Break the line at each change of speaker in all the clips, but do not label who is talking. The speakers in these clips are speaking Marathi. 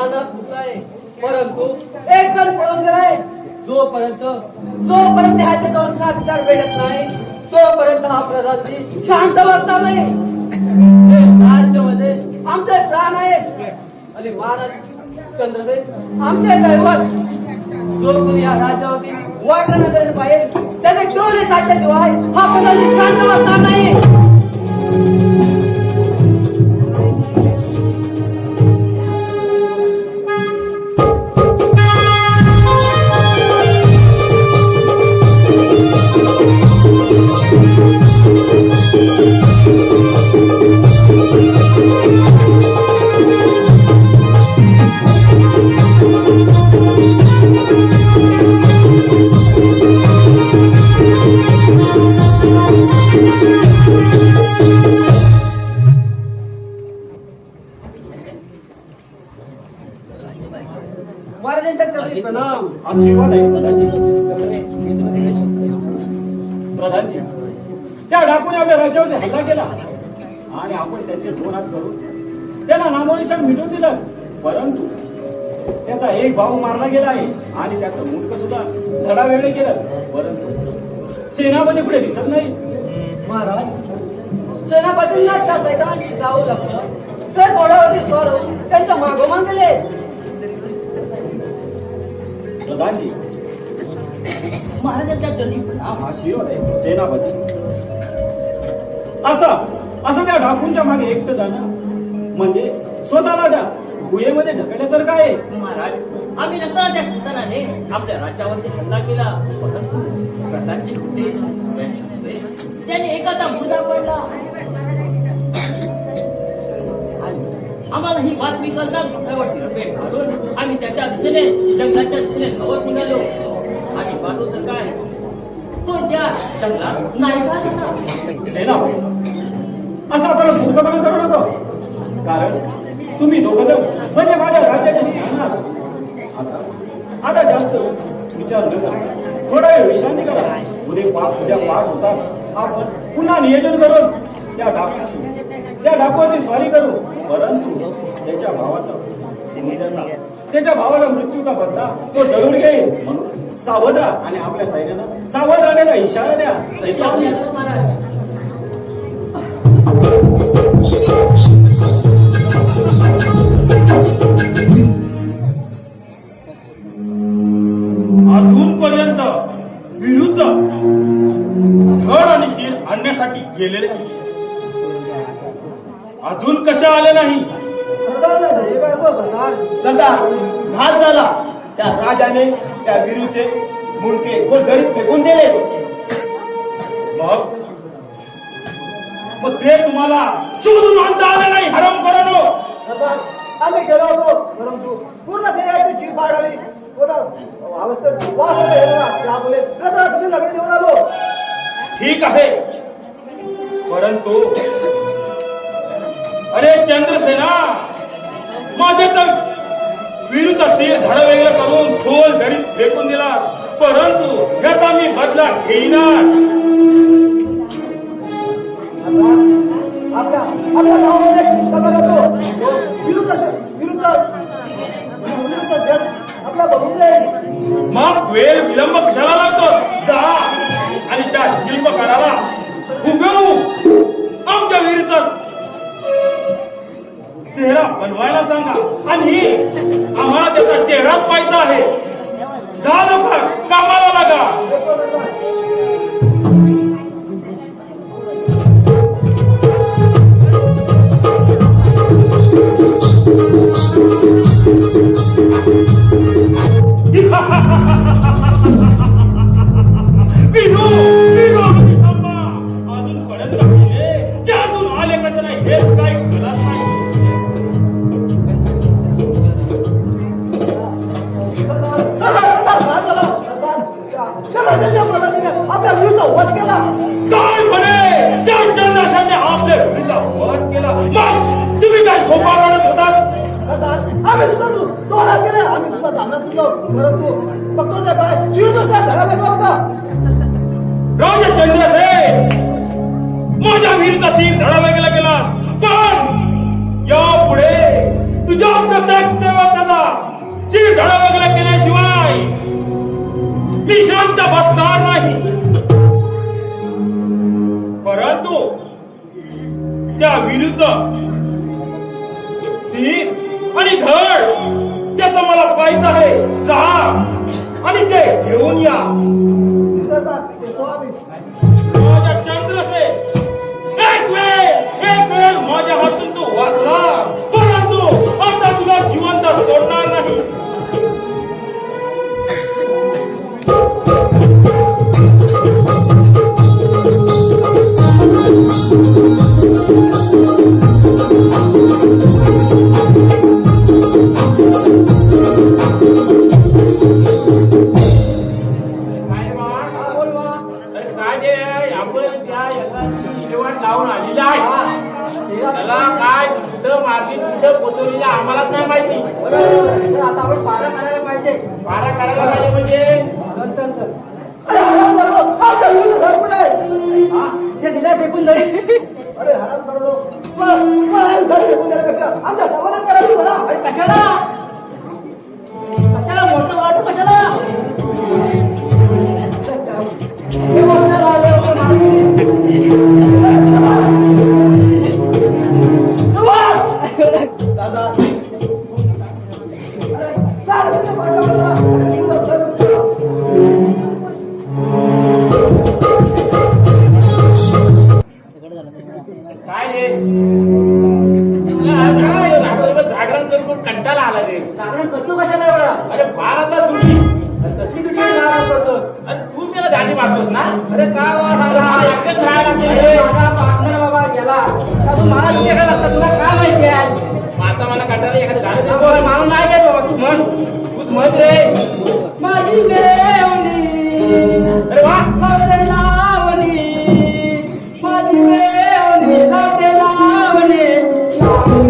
स्थानात मुकलाय, परंतु एक जण पळून गेलाय. जोपर्यंत ह्याचे दोन साथीदार भेटत नाही तोपर्यंत हा प्रजाती शांत बसणार नाही. हे राज्यामध्ये आमचे प्राण आहेत आणि महाराज चंद्रसेन आमचे दैवत. जो कोणी या राज्यावरती वाटा नजरेने पाहिजे त्याने डोळे काढल्याशिवाय हा प्रजाती शांत बसणार नाही.
आशीर्वाद आहे प्रधानजी. त्या डाकूने आपल्या राज्यावर हल्ला केला आणि आपण त्यांचे दोन हात करून त्यांना नामोनिशान मिटवून दिलं. परंतु त्याचा एक भाऊ मारला गेला आहे आणि त्याचं मुंडक सुद्धा धडा वेगळे केलं. परंतु सेनापती पुढे दिसत नाही.
महाराज सेनापतींना त्या सैतानाची जावं लागतं तर घोड्यावरती स्वार होऊन त्यांच्या मागोमाग गेले.
प्रधानजी महाराजांच्या जन्म आशीर्वाद आहे सेनापती. असं त्या डाकूंच्या मागे एकटं जाणं म्हणजे स्वतःला त्या गुहेमध्ये ढकलल्यासारखं आहे.
महाराज आम्ही नसताना त्या सैतानाने आपल्या राज्यावरती हल्ला केला. परंतु प्रधानजी होते त्याने एकाचा मुर्दा पडला. आम्हाला ही बातमी कळताच भोंगळ्यावरती रपेट घालून आम्ही त्याच्या दिशेने जंगलाच्या दिशेने धावत निघालो. आणि पाहतो तर काय तो त्या जंगलात नाहीसा झाला.
सेनापती असं आपण मूर्खपणा करू नको. कारण तुम्ही दोघं म्हणजे माझ्या राज्याचे शहाणार. आता जास्त विचार न करा, थोडा वेळ विश्रांती करा. उद्या पाठ होता आपण पुन्हा नियोजन करून त्या डाकूवरती स्वारी करू. परंतु त्याच्या भावाला मृत्यूचा बदला तो जरूर घेईल. म्हणून सावध राहा आणि आपल्या सैन्याला सावध राहण्याचा इशारा द्या.
अजूनपर्यंत विरुद्ध धड आणि शीर आणण्यासाठी गेलेले अजून कशा आले नाही.
सरदार घात झाला. त्या राजाने त्या बिरूचे मुंडके दरीत फेकून दिले.
मग ते तुम्हाला शोधून आणता आले नाही. हरम करो.
सरदार आम्ही गेलो होतो परंतु पूर्ण देहाची चीर पाड आली. पूर्ण अवस्थेत वास त्यामुळे सरदार तुम्ही लग्न देऊन आलो.
ठीक आहे परंतु अरे चंद्रसेना माझे तर विरुद्ध शिर झाडं वेगळं करून खोल दरीत फेकून दिला. परंतु ह्याचा मी बदला घेईनाच.
आपल्या गावामध्ये करतो विरुद्ध जग आपला बघून जाईल.
मग वेळ विलंब कशाला लागतो. जा आणि त्या शिल्पकाराला उगवू आमच्या विरुद्ध चेहरा बनवायला सांगा आणि आम्हाला त्याचा चेहराच पाहायचा आहे. जा लवकर कामाला लागा. अजूनपर्यंत गेले ते अजून आले कसं नाही हेच काही कळत नाही.
आपल्या विरुद्ध वध केला.
काय म्हणे त्या चंद्रसेनाने आपल्या विरुद्ध वध केला. मग तुम्ही काय सोपा रडत होतात.
आम्ही सुद्धा दोन केले. आम्ही तुझा धान्यात तुझो परंतु फक्त त्या काय विरुद्ध धडा लागला होता.
राजा चंद्रसेन माझ्या विरुद्ध धडा वेगळा केलास. पण यापुढे तुझ्या प्रत्येक सेवकाला चिर धडावगैरे केल्याशिवाय मी शांत बसणार नाही. परंतु त्या विरुद्ध सीट आणि धड त्याचं मला पाहिजे आहे. जा आणि ते घेऊन या.
सरदार येतो आम्ही.
माझ्या चंद्रसे एक वेळ माझ्या हातून तू वाचला, परंतु आता तुला जिवंत सोडणार नाही. आम्हालाच नाही माहिती.
आता आपण पारा करायला पाहिजे.
पारा करायला पाहिजे म्हणजे
अरे हराम करो, आमच्या विरुद्ध धड कुठे आहे?
हा, हे दिल्या फेकून धरी.
अरे हराम करो, मला धड फेकून देण्यापेक्षा आमच्या समाधान करायला होतं ना.
अरे कशाला कशाला मोठं वाटू कशाला हे मोठं लावलं होतं मागे.
दादा अरे काय त्याच्या पाठीमागं? अरे विरोधात धड फेकतो.
काय रे जागरण करून कंटाळा आला रे.
जागरण करतो कशाला एवढा?
अरे बाराचा तुम्ही
कसली तुझी जागरण करतो?
अरे तू त्याला गाणी मारतोस ना.
अरे काय वा
मला
सांगा
एकच राहायला
अरे
लागते.
माझा पार्टनर बाबा गेला आता तू मला तुझ्या काय लागतं तुला काय माहिती आहे?
आता मला कंटाळा एखादं गाणं दे.
बोल, मला नाही येत बाबा तू म्हण तूच म्हण रे. माझी मेवणी
अरे वा
लावते लावणी माझी मेवणी लावते लावणी लावून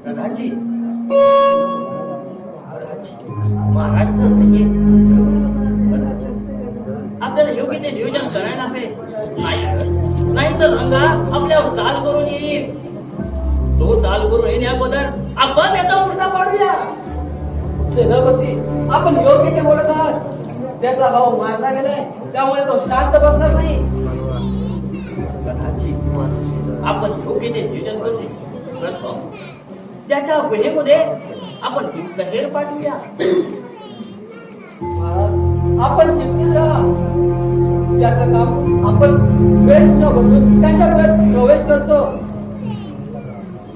प्रधानजी महाराष्ट्र म्हणजे आपल्याला योग्य ते नियोजन करायला हवे. नाहीतर रंगा आपल्यावर चाल करून येईल. तो चाल करून येण्या अगोदर आपण त्याचा मुर्दा पाडूया.
सेनापती आपण योग्य ते बोलत आहात. त्याचा भाऊ मारला गेलाय त्यामुळे तो शांत बसणार नाही.
प्रधानजी आपण योग्य ते नियोजन करू. प्रथम त्याच्या गुहेमध्ये आपण गुप्तहेर पाठवूया.
महाराज, आपण चिंतित राहा. त्याचं काम आपण वेळ न बदलून त्यांच्या वेळेत प्रवेश करतो.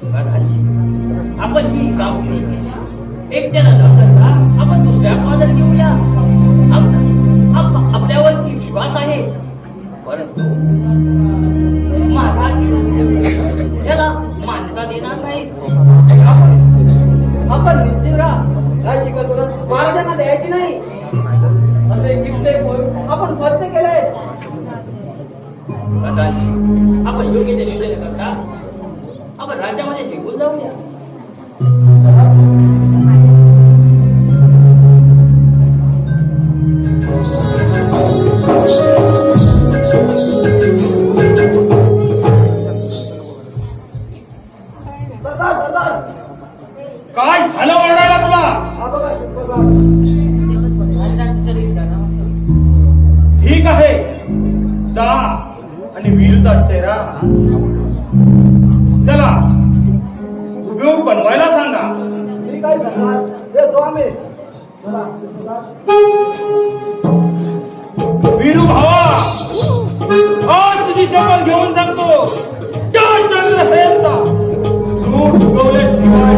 महाराज, आपण ही कामगिरी एकट्यानं न करता आपण दुसऱ्या मदत घेऊया. आपल्यावरती विश्वास आहे, परंतु महाराज याला मान्यता देणार नाही.
आपण निश्चित राहा. राज्य कल्पना महाराजांना द्यायची नाही. असे कित्येक आपण फक्त केले.
आपण योग्य ते नियोजन करता आपण राज्यामध्ये निघून जाऊया.
सरदार सरदार
काय झालं ओरडायला तुला?
हा बघा शिल्पकार.
ठीक आहे, जा आणि वीरचा चेहरा चला उपयोग बनवायला सांगा.
ठीक आहे सरदार. हे स्वामी चला
वीरू भावा, आज तुझी शपथ घेऊन सांगतो, झूठ उगवल्याशिवाय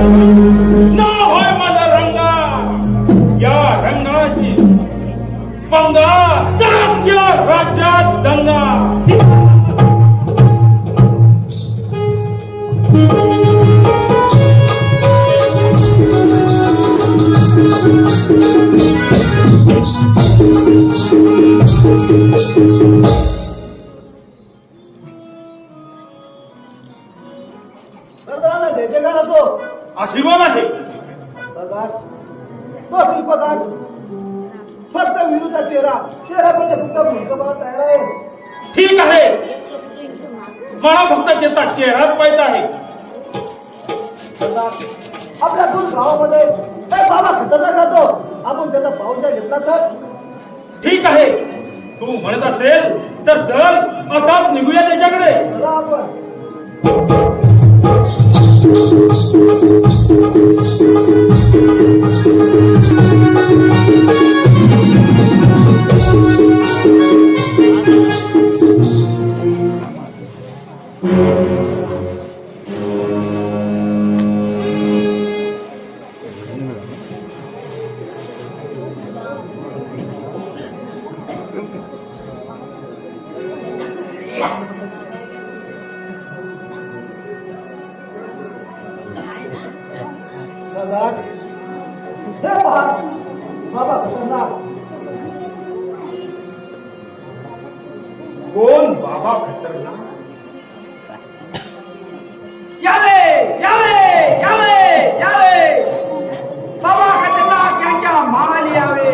ना होय माझा रंगा. या रंगाची पंगा तर आमच्या राज्यात दंगा.
सरदारांना जय जयकार असो.
आशीर्वाद आहे.
सरदार तो शिल्पकार फक्त विरूचा चेहरा चेहरा म्हणजे फक्त भूमिका तयार आहे.
ठीक आहे, मला फक्त त्याचा चेहराच पाहिजे आहे.
सरदार आपल्या दोन गावामध्ये एक बाबा खतरनाक राहतो. आपण त्याचा पाहुणचार घेतला तर
ठीक आहे, तू म्हणत असेल तर चल आता निघूया त्याच्याकडे.
चला आपण. सरदार हे पहा बाबा खतरनाक.
कोण बाबा खतरनाक?
याले याले याले याले बाबा खतरनाक यांच्या माली यावे,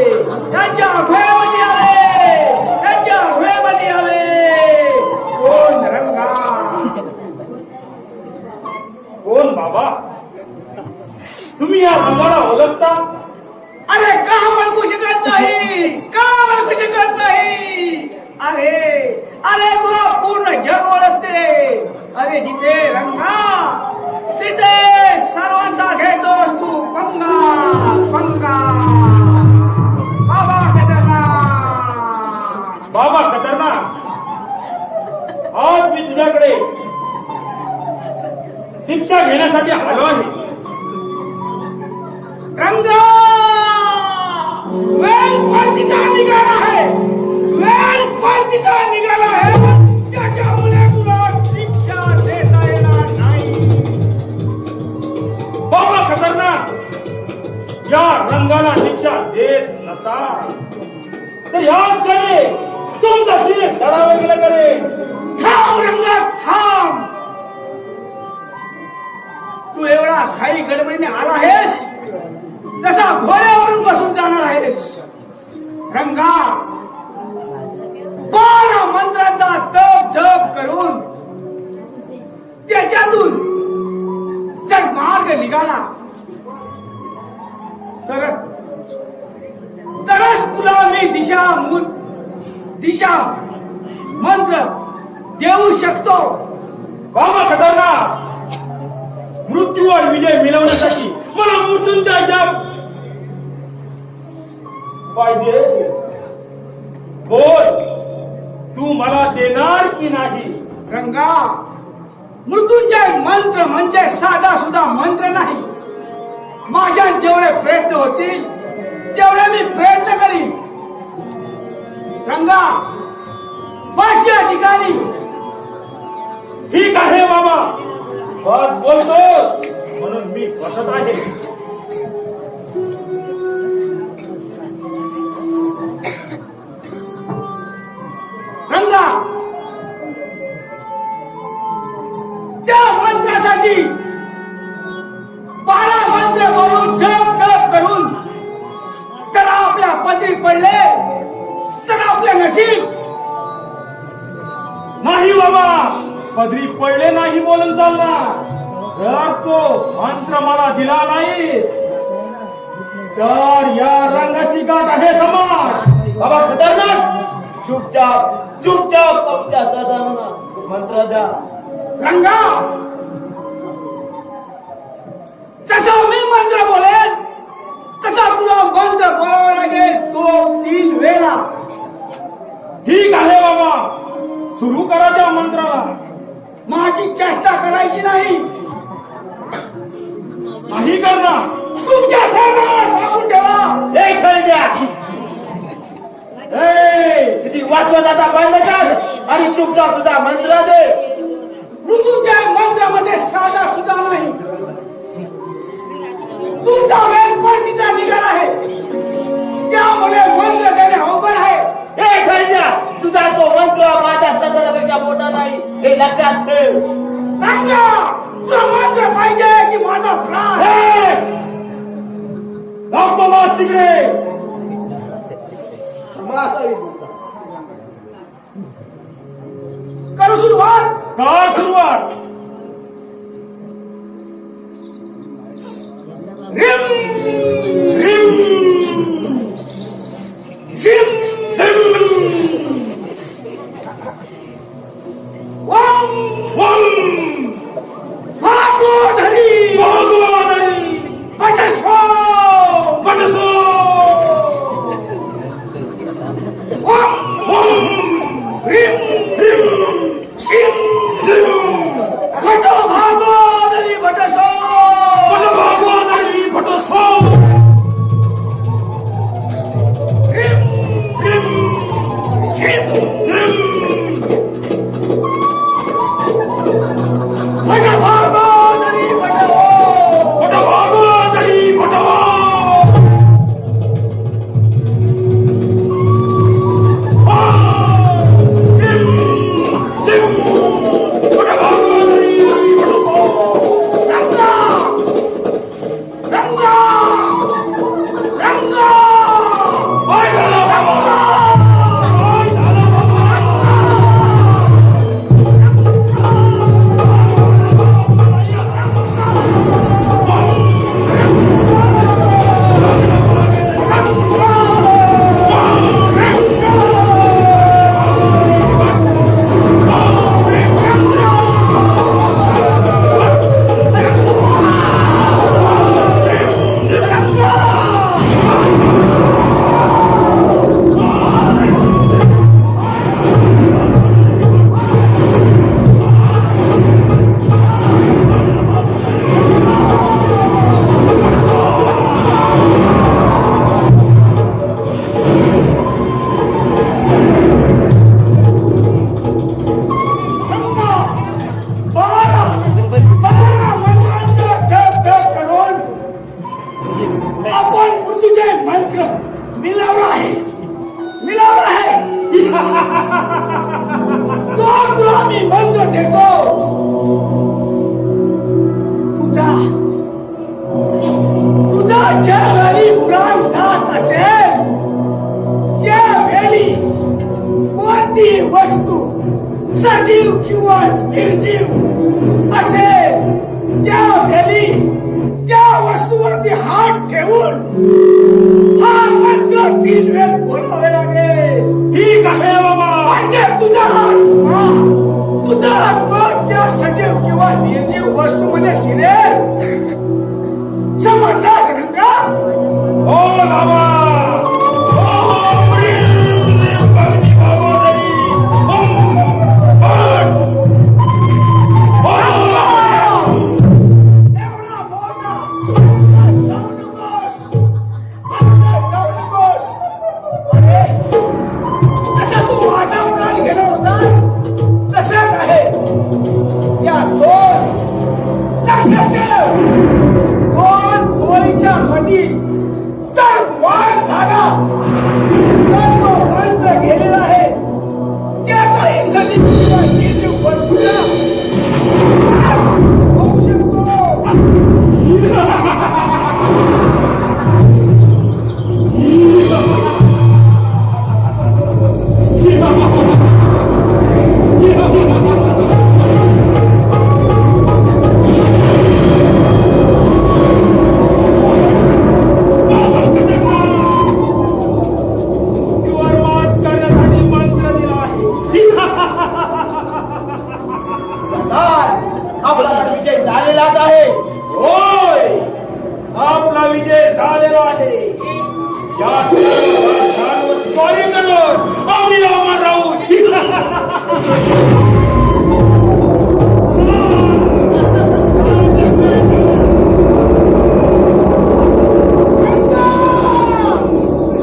यांच्या घोड्यामध्ये आले, यांच्या घोड्यामध्ये आले. कोण रंगा?
कोण बाबा? तुम्ही या रंगाला ओळखता?
अरे का ओळखू शकत नाही, का ओळखू शकत नाही? अरे अरे तुला पूर्ण जग ओळखते. अरे जिथे रंगा तिथे सर्वांचा घेतोस तू पंगा पंगा. बाबा खतरनाक.
बाबा खतरनाक, आज मी तुझ्याकडे शिक्षा घेण्यासाठी आलो आहे.
रंगा वेल परतीचा निघाला आहे, वेल परतीचा निघाला आहे. त्याच्यामुळे तुला शिक्षा देता येणार नाही.
बाबा खतरनाक, या रंगाला शिक्षा देत नसाल तर या क्षणी तुमचा शिर धडा वगैरे करेल.
थांब रंगा थांब. तू एवढा घाई गडबडीने आला आहेस जसा घोड्यावरून बसून जाणार आहेस. रंगा 12 मंत्रांचा तप जप करून त्याच्यातून जर मार्ग निघाला तरच तुला मी दिशा मंत्र देऊ शकतो.
बाबा खतरनाक, मृत्यूवर विजय मिळवण्यासाठी मला मृत्यूंजय जप पाहिजे. बोल, तू मला देणार की नाही?
रंगा, मृत्युंजय मंत्र म्हणजे साधा सुद्धा मंत्र नाही. माझ्या जेवढे प्रयत्न होतील तेवढे मी प्रयत्न करीन. रंगा, बस या ठिकाणी.
ठीक आहे बाबा, बस बोलतोस म्हणून मी बसत आहे.
रंगा, त्या मंत्रासाठी 12 मंत्र बोलून जप तप करून तर आपल्या पदरी पडले तर आपले नशीब.
नाही बाबा, पदरी पडले नाही बोलून चालणार. जर तो मंत्र मला दिला नाही तर या रंगाची गाठ आहे समाज.
बाबा खतरनाक, चुपचाप आमच्या सदांना मंत्र द्या.
रंगा, जसा मी मंत्र बोलेन तसा तुला मंत्र बोलावा लागेल, तो 3 वेळा.
ठीक आहे बाबा, सुरू करा त्या मंत्राला.
माझी चेष्टा करायची नाही.
नाही करणार.
तुमच्या सर्वांना सांगून ठेवा.
एक द्या किती वाचवा दादा बंद कर आणि चुपचाप तुझा मंत्र दे.
मृत्यूंजय मंत्रामध्ये साधा सुद्धा नाही. तुमचा वेळ पलटीचा निघाला आहे, त्यामुळे मंत्र देणे अवघड आहे.
हे खंड्या, तुझा तो मंत्र माझ्या सगळ्यापेक्षा मोठा नाही, हे लक्षात ठेव.
रंगा, तुला मंत्र पाहिजे की माझा प्राण?
लावतो मास तिकडे.
करू सुरुवात.
का सुरुवात?
रिम रिम झिम झिम वम
वम
भागोधरी
भागोदरी
पटस्वो
पटसो
वम
वम
रिम
हिम
झिम
झिम
पटो भागोधरी पटस्वो
पट भागोदरी पटसो
रिम
हिम
झिम
झिम
पट भागोधरी पटो
पट भागोदरी पटो
रंगा रंगा रंगा आपण मृत्यूंजय मंत्र मिळवला आहे तो तुला मी मंत्र देतो. तुझा ज्या वेळी प्राण जात असेल त्यावेळी कोणती वस्तू सजीव किंवा निर्जीव असेल त्यावेळी त्या वस्तूवरती हात ठेवून हा मंत्र 3 वेळ बोलावे लागेल.
ठीक आहे बाबा.
म्हणजे तुझा आत्मा त्या सजीव किंवा निर्जीव वस्तू म्हणजे शिरे समजलास रंगा?
ओ बाबा ओ प्रिय भगनी बाबोदरी
एवढा मोठा जाऊ नकोस. आता जाऊ नकोस. अरे तसा तू माझा प्राण गेला होतास तसंच आहे. त्या दोन लक्षात ठेव. दोन होळीच्या मधी जर वार झाला तर तो मंत्र गेलेला आहे. त्याचाही सजीव निर्जीव वस्तूला होऊ शकतो.
मृत्यूवर मात करण्यासाठी मंत्र दिला आहे.
सरदार, आपला तर विजय झालेलाच आहे.
होय आपला विजय झालेला आहे. या सर्व राजधानीवर स्वारी करून आम्ही अमर राहू.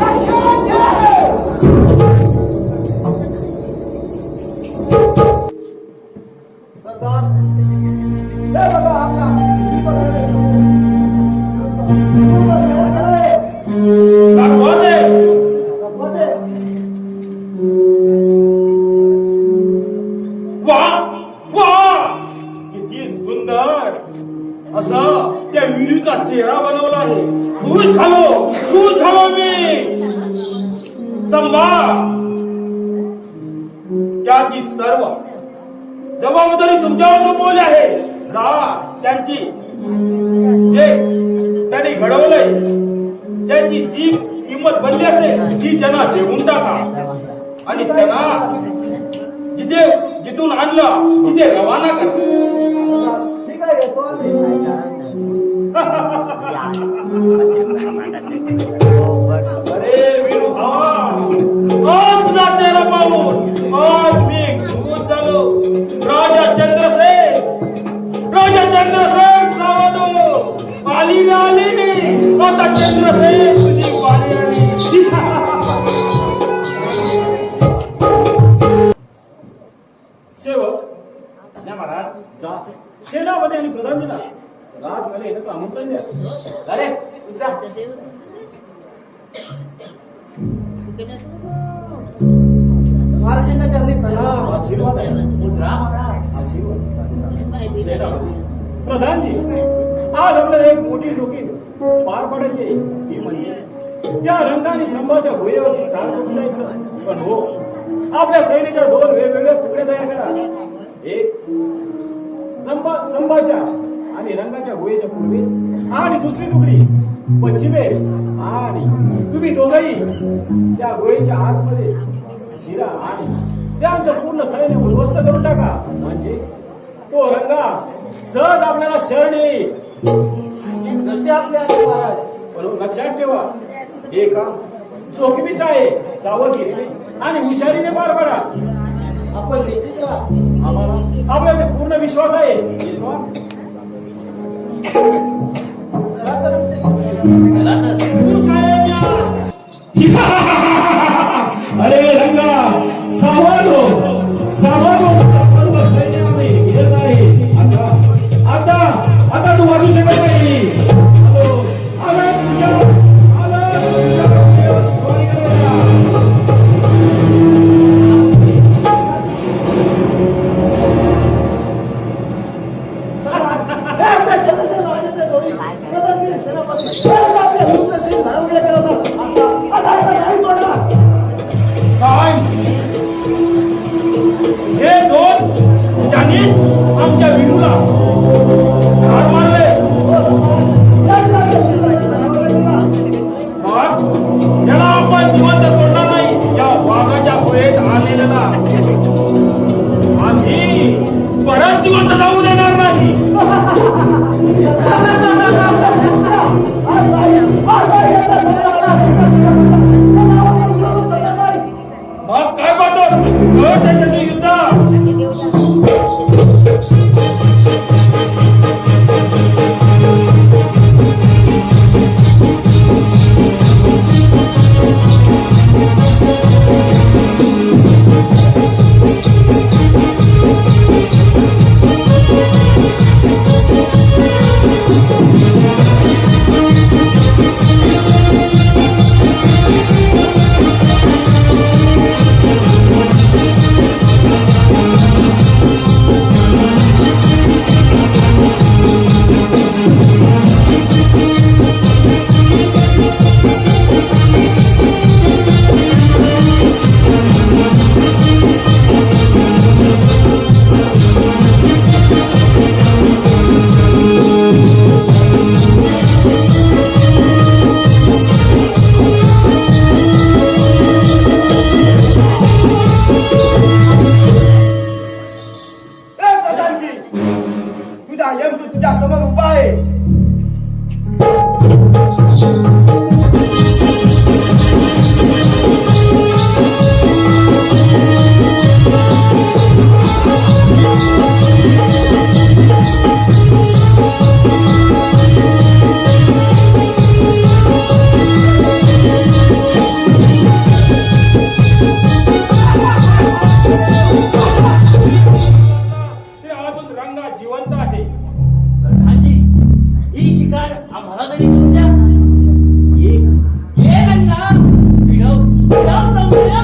लक्षात ठेव. सरदार, हे बघा आपल्या
दाखवते. वा वा किती सुंदर असा त्या विहिरीचा चेहरा बनवला आहे. खुश झालो मी. संभा त्याची सर्व जबाबदारी तुमच्यावर सोपवली आहे. जा त्यांची जे त्यांनी घडवलंय त्याची जी किंमत बनली असेल ती त्यांना देऊन टाका आणि त्यांना जिथून आणलं तिथे रवाना करा.
ठीक आहे घेतो आम्ही.
अरे वीरू भावा आज तुझा चेहरा पाहून आज मी खुश झालो. राजा चंद्रसेन सावधो आली आता चंद्रसेन तुझी पाली आली.
सेवक या महाराज जा सेनापती आणि प्रधानजीला राजमध्ये येण्याचं आमंत्रण द्या.
अरे जा.
महाराजांना चरणी प्रणाम.
आशीर्वाद आहे.
राम राम.
आशीर्वाद. सेनापती प्रधानजी आज आपल्याला एक मोठी जोखीम पार पाडायची आहे. ती म्हणजे त्या रंगाने संभाच्या भुयेवरती झाड जायचं. पण हो आपल्या सैन्याच्या दोन वेगवेगळे तुकडे तयार करा. एक संभाच्या आणि रंगाच्या भुयेच्या पूर्वेस आणि दुसरी तुकडी पश्चिमेस. आणि तुम्ही दोघंही त्या गोळीच्या आतमध्ये शिरा आणि त्यांचं पूर्ण सैन्य उद्ध्वस्त करून टाका. म्हणजे तो रंगा सहज आपल्याला शरण येईल.
जसे आपले आले महाराज.
म्हणून लक्षात ठेवा हे काम जोखमीच आहे. सावधगिरीने आणि हुशारीने पार पडा.
आपण निश्चित राहा.
आम्हाला आपल्याला पूर्ण विश्वास आहे.
चला तर
चला तर.
तू साहेब या.
अरे रंगा सावध हो. सर्व सैन्याने घेत आहे. आता तू वाचू शकत नाही. आला तुझ्या स्वारी करायला.
काय हे दोन त्यांनीच आमच्या विरूला ठार मारले. याला आपण जिवंत सोडणार नाही. या वाघाच्या गुहेत आलेला आम्ही परत जिवंत जाऊ देणार नाही. मग काय पाहतोस त्याच्याशी युद्ध
तुझा यंत्र तुझ्या समोर उभा आहे.
ते अजून रंगात जिवंत आहे.
प्रधानजी, ही शिकार आम्हाला तरी करू द्या. ये रंगा, विडव समजूया.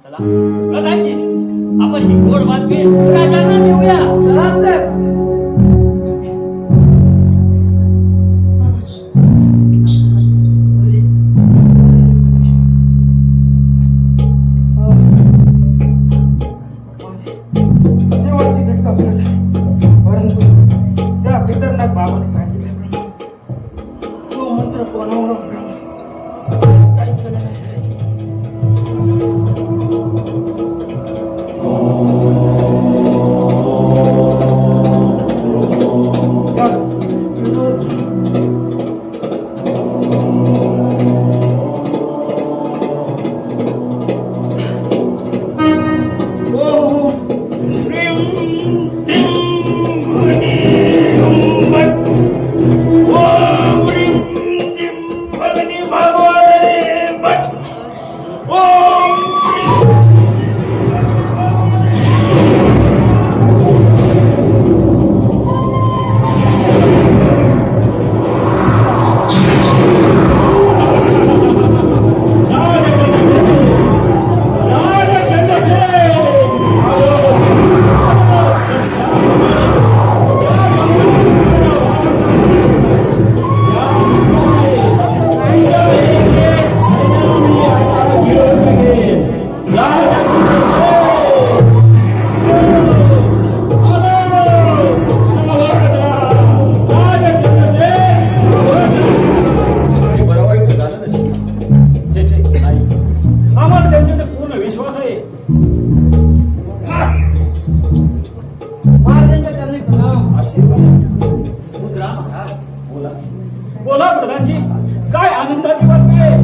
चला प्रधानजी, आपण ही गोड बातमी राजांना देऊया.
शेवटची घटना घडत आहे. परंतु त्या खतरनाक बाबाने सांगितल्याप्रमाणे तो मंत्र कोणावर काही खरं नाही. बोला प्रधानजी, काय आनंदाची बातमी आहे.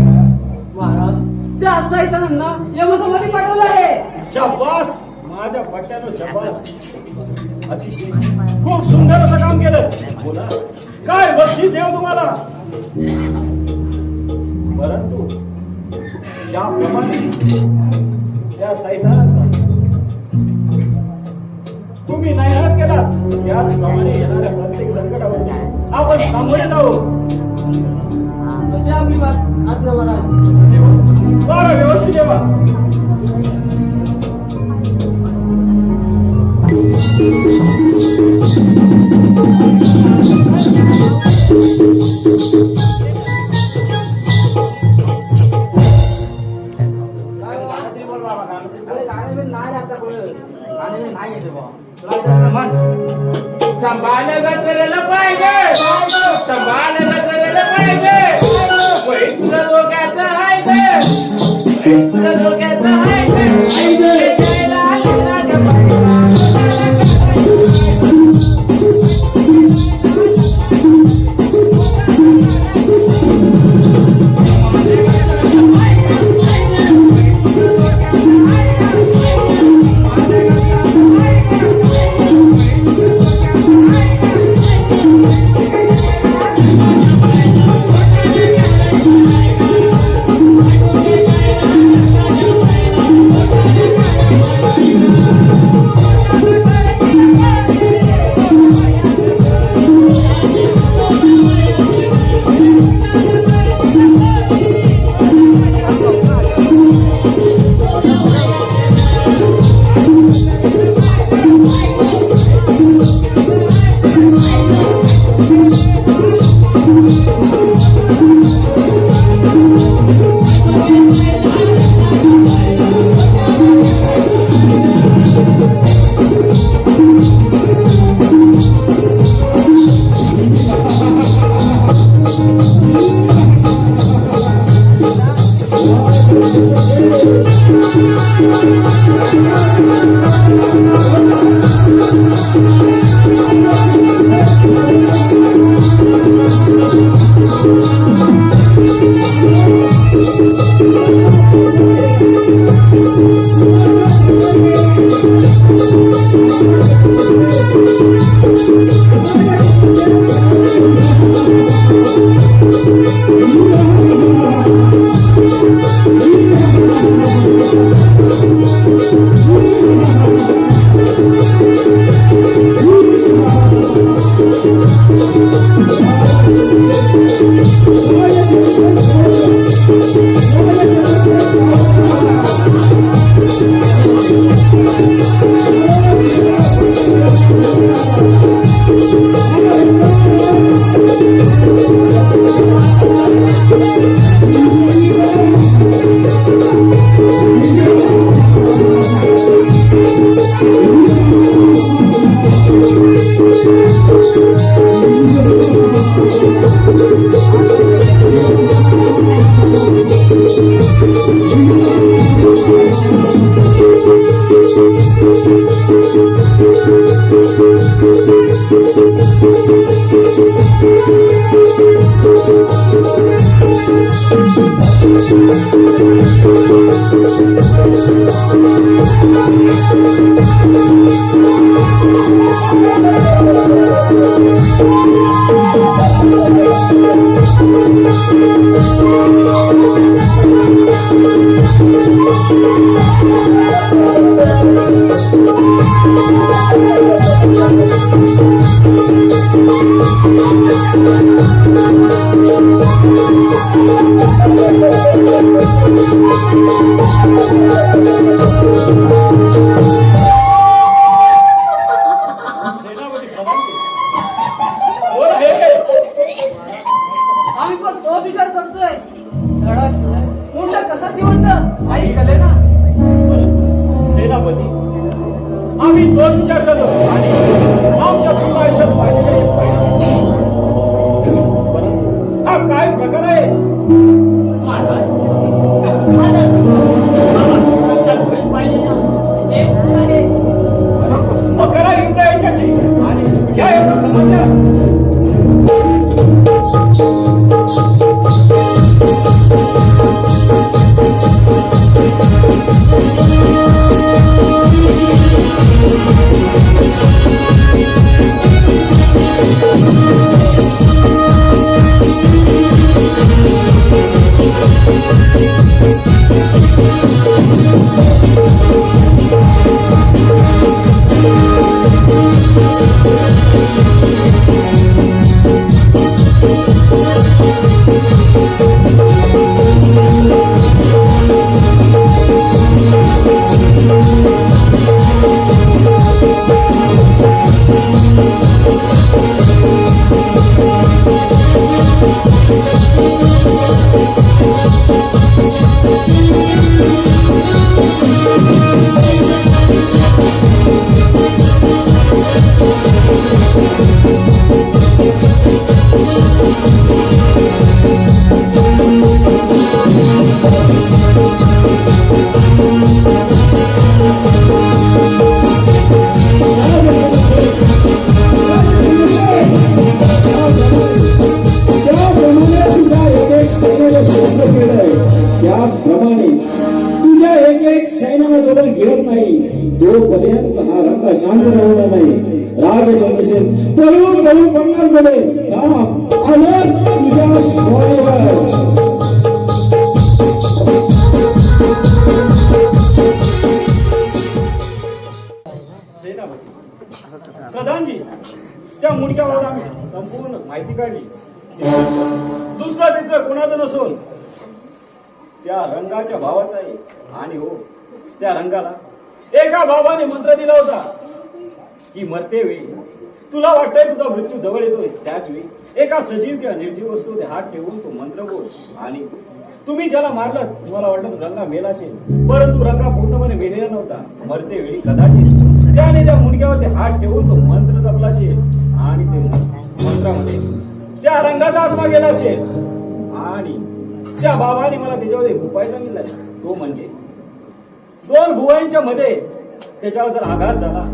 महाराज, त्या असता येताना यमसमाधी पाठवलं आहे.
शाबास माझ्या पट्ट्यानं शाबास. अतिशय खूप सुंदर असं काम केलं. बोला काय बक्षीस देऊ तुम्हाला. परंतु ज्याप्रमाणे त्या सैतानाचा तुम्ही नायनाट केला त्याचप्रमाणे येणाऱ्या प्रत्येक संकटावर आपण सामोरे जाऊ.
कशी आपली आज्ञा मला
बरं व्यवस्थित येवा.
संभाल गचरेला पाहिजे, संभाल गचरेला पाहिजे. वही तुझं डोक्याचं आहे ग, तुझं डोक्याचं आहे ग. जायला आली राजा
आम्ही पण तो विचार करतोय. धडा मुंडा कसा जिवंत ऐकले ना.
सेनापती आम्ही तोच विचार करतो आणि आमच्या पूर्ण आयुष्यात पाहिलेले एक परिणाम. परंतु हा काय प्रकार आहे.
महाराज पाहिले ना एक
मग करा युद्ध याच्याशी आणि घ्या याचा समाचार. त्याचप्रमाणे तुझ्या एक एक सैन्याला जोपर्यंत घेत नाही तोपर्यंत हा रंग शांत राहणार नाही. राजचंद्रसेन पळून पळून पडणार मध्ये आलंच तुझ्या स्वारीवर. सेनापती प्रधानजी, त्या मुंडक्यावर आम्ही संपूर्ण माहिती काढली. दुसरा तिसरा कोणाचं नसून त्या रंगाच्या भावाचा आहे. आणि हो, त्या रंगाला एका बाबाने मंत्र दिला होता की मरते वेळी तुला वाटतंय तुझा मृत्यू जवळ येतोय, त्याच वेळी एका सजीव किंवा निर्जीव वस्तू हात ठेवून तो मंत्र बोल. आणि तुम्ही ज्याला मारलं तुम्हाला वाटलं रंगा मेला असेल, परंतु रंगा पूर्णपणे मेलेला नव्हता. मरते वेळी कदाचित त्याने त्या मुंडक्यावरती हात ठेवून तो मंत्र जपला असेल आणि ते मंत्रामध्ये त्या रंगाचा आत्मा गेला असेल. आणि त्या बाबाने मला त्याच्यावर एक उपाय सांगितला, तो म्हणजे 2 भुवयांच्या मध्ये त्याच्यावर जर आघात झाला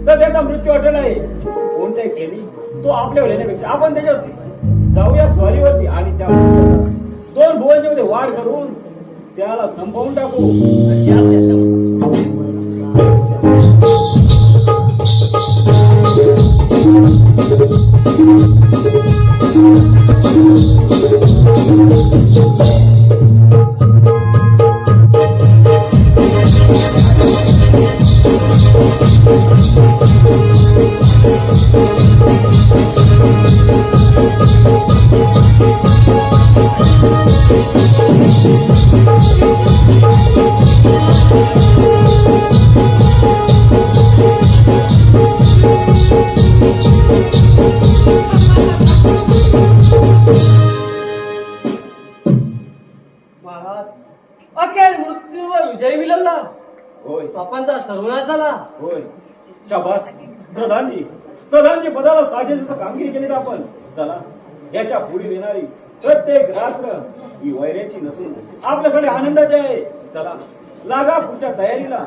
तर त्याचा मृत्यू अटल आहे. कोणत्याही क्षणी तो आपल्यावर येण्यापेक्षा आपण त्याच्यावर जाऊया स्वारीवरती आणि त्या 2 भुवयांच्या मध्ये वाढ करून त्याला संपवून टाकू अशी आपल्या
महाराज अखेर मृत्यूवर विजय मिळवला.
होय
पापांचा सर्वनाश झाला.
होय, शाबास प्रधानजी. प्रधानजी पदाला साजेस कामगिरी केली आपण. चला, याच्या पुढे येणारी प्रत्येक रात्र ही वैऱ्याची नसून आपल्याकडे आनंदाची आहे. चला, लागा पुढच्या तयारीला.